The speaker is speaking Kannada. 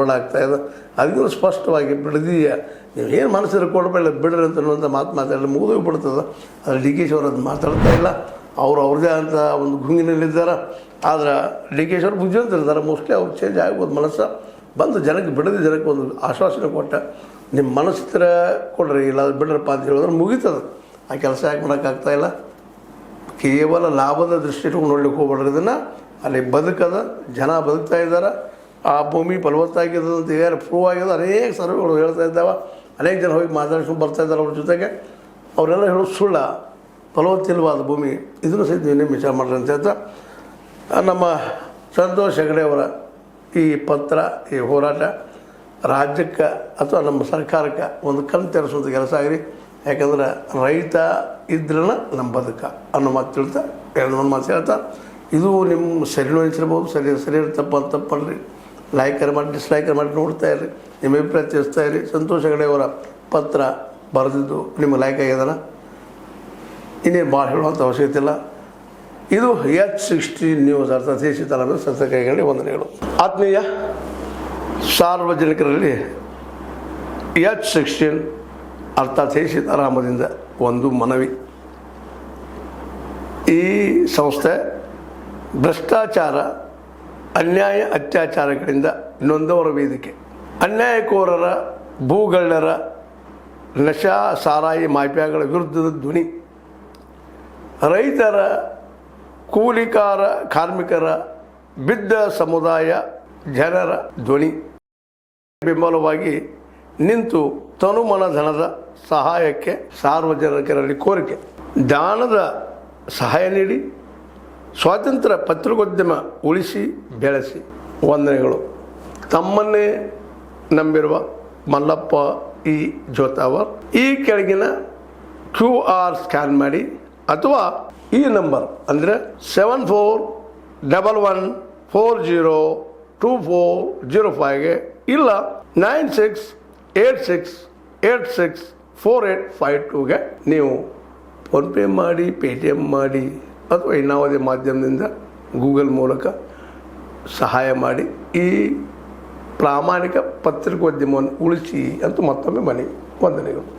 ಫ್ರಾಡ್ ಆಗ್ತಾಯಿದೆ. ಅದಕ್ಕೂ ಸ್ಪಷ್ಟವಾಗಿ ಬಿಡದೀಯ ನೀವು ಏನು ಮನಸ್ಸಿಗೆ ಕೊಡಬೇಡ ಬಿಡ್ರಿ ಅಂತ ಮಾತು ಮಾತಾಡಲಿ ಮುಗಿದು ಬಿಡ್ತದೆ. ಆದರೆ ಡಿ ಕೆ ಶಿ ಅವರು ಅದು ಮಾತಾಡ್ತಾ ಇಲ್ಲ. ಅವ್ರದ್ದೇ ಅಂತ ಒಂದು ಗುಂಗಿನಲ್ಲಿದ್ದಾರೆ. ಆದ್ರೆ ಡಿ ಕೆ ಶಿ ಅವರು ಬುದ್ಧಿವಂತರಿದ್ದಾರೆ. ಮೋಸ್ಟ್ಲಿ ಅವ್ರು ಚೇಂಜ್ ಆಗ್ಬೋದು ಮನಸ್ಸು ಬಂದು ಜನಕ್ಕೆ ಬಿಡದಿ ಜನಕ್ಕೆ ಒಂದು ಆಶ್ವಾಸನೆ ಕೊಟ್ಟ ನಿಮ್ಮ ಮನಸ್ಸಿರ ಕೊಡ್ರಿ ಇಲ್ಲ ಅದು ಬಿಡ್ರಪ್ಪ ಅಂತ ಹೇಳಿದ್ರೆ ಮುಗೀತದೆ. ಆ ಕೆಲಸ ಯಾಕೆ ಮಾಡೋಕ್ಕಾಗ್ತಾಯಿಲ್ಲ. ಕೇವಲ ಲಾಭದ ದೃಷ್ಟಿ ಇಟ್ಕೊಂಡು ನೋಡ್ಲಿಕ್ಕೆ ಹೋಗ್ಬೇಡ್ರಿ. ಇದನ್ನು ಅಲ್ಲಿ ಬದುಕದ ಜನ ಬದುಕ್ತಾ ಇದ್ದಾರೆ. ಆ ಭೂಮಿ ಫಲವತ್ತಾಗಿದೆ ಅಂತ ಯಾರು ಪ್ರೂವ್ ಆಗಿದೆ. ಅನೇಕ ಸರ್ವೆಗಳು ಹೇಳ್ತಾ ಇದ್ದಾವೆ. ಅನೇಕ ಜನ ಹೋಗಿ ಮಾತಾಡ್ಸ್ಕೊಂಡು ಬರ್ತಾಯಿದ್ದಾರೆ ಅವ್ರ ಜೊತೆಗೆ. ಅವರೆಲ್ಲ ಹೇಳೋದು ಸುಳ್ಳ, ಫಲವತ್ತಿಲ್ವಾದ ಭೂಮಿ. ಇದನ್ನು ಸಹಿತ ನೀವೇ ವಿಚಾರ ಮಾಡ್ರಿ ಅಂತ ಹೇಳ್ತಾ ನಮ್ಮ ಸಂತೋಷ್ ಹೆಗಡೆ ಅವರ ಈ ಪತ್ರ ಈ ಹೋರಾಟ ರಾಜ್ಯಕ್ಕೆ ಅಥವಾ ನಮ್ಮ ಸರ್ಕಾರಕ್ಕೆ ಒಂದು ಕಣ್ಣು ತೆರೆಸುವಂಥ ಕೆಲಸ ಆಗಿರಿ. ಯಾಕಂದ್ರೆ ರೈತ ಇದ್ರೂ ನಮ್ಮ ಬದುಕ ಅನ್ನೋ ಮಾತು ತಿಳ್ತಾ ಒಂದು ಮಾತು ಹೇಳ್ತಾ ಇದು ನಿಮ್ಮ ಸರಿನೂ ಅನಿಸಿರ್ಬೋದು. ಸರಿ ತಪ್ಪಲ್ರಿ. ಲೈಕರ್ ಮಾಡಿ ಡಿಸ್ಲೈಕರ್ ಮಾಡಿ ನೋಡ್ತಾ ಇರ್ರಿ. ನಿಮ್ಮ ಅಭಿಪ್ರಾಯ ತಿಳಿಸ್ತಾ ಇರಿ. ಸಂತೋಷ್ ಹೆಗಡೆ ಅವರ ಪತ್ರ ಬರೆದಿದ್ದು ನಿಮಗೆ ಲೈಕ್ ಆಗ್ಯದಲ್ಲ, ಇನ್ನೇನು ಭಾಳ ಹೇಳುವಂಥ ಅವಶ್ಯಕತೆ ಇಲ್ಲ. ಇದು H16 ನ್ಯೂಸ್ ಅರ್ಥಾತ್ ಸೀತಾರಾಮನ ಸತ್ಯಕೈಗಳಲ್ಲಿ ವಂದನೆಗಳು. ಆತ್ಮೀಯ ಸಾರ್ವಜನಿಕರಲ್ಲಿ H16 ಅರ್ಥಾತ್ ಸೀತಾರಾಮದಿಂದ ಒಂದು ಮನವಿ. ಈ ಸಂಸ್ಥೆ ಭ್ರಷ್ಟಾಚಾರ ಅನ್ಯಾಯ ಅತ್ಯಾಚಾರಗಳಿಂದ ನೊಂದವರ ವೇದಿಕೆ. ಅನ್ಯಾಯಕೋರರ ಭೂಗಳ್ಳರ ನಶಾ ಸಾರಾಯಿ ಮಾಫಿಯಾಗಳ ವಿರುದ್ಧದ ಧ್ವನಿ. ರೈತರ ಕೂಲಿಕಾರ ಕಾರ್ಮಿಕರ ಬಿದ್ದ ಸಮುದಾಯ ಜನರ ಧ್ವನಿ ಬೆಂಬಲವಾಗಿ ನಿಂತು ತನುಮನ ಧನದ ಸಹಾಯಕ್ಕೆ ಸಾರ್ವಜನಿಕರಲ್ಲಿ ಕೋರಿಕೆ. ದಾನದ ಸಹಾಯ ನೀಡಿ ಸ್ವಾತಂತ್ರ್ಯ ಪತ್ರಿಕೋದ್ಯಮ ಉಳಿಸಿ ಬೆಳೆಸಿ. ವಂದನೆಗಳು. ತಮ್ಮನ್ನೇ ನಂಬಿರುವ ಮಲ್ಲಪ್ಪ ಇ ಜೋತಾವರ್. ಈ ಕೆಳಗಿನ QR ಸ್ಕ್ಯಾನ್ ಮಾಡಿ ಅಥವಾ ಈ ನಂಬರ್ ಅಂದರೆ 7411402405ಗೆ ಇಲ್ಲ 9686864852ಗೆ ನೀವು ಫೋನ್ಪೇ ಮಾಡಿ, ಪೇಟಿಎಮ್ ಮಾಡಿ ಅಥವಾ ಇನ್ನಾವುದೇ ಮಾಧ್ಯಮದಿಂದ ಗೂಗಲ್ ಮೂಲಕ ಸಹಾಯ ಮಾಡಿ ಈ ಪ್ರಾಮಾಣಿಕ ಪತ್ರಿಕೋದ್ಯಮವನ್ನು ಉಳಿಸಿ ಅಂತ ಮತ್ತೊಮ್ಮೆ ಮನವಿ. ವಂದನೆಗಳು.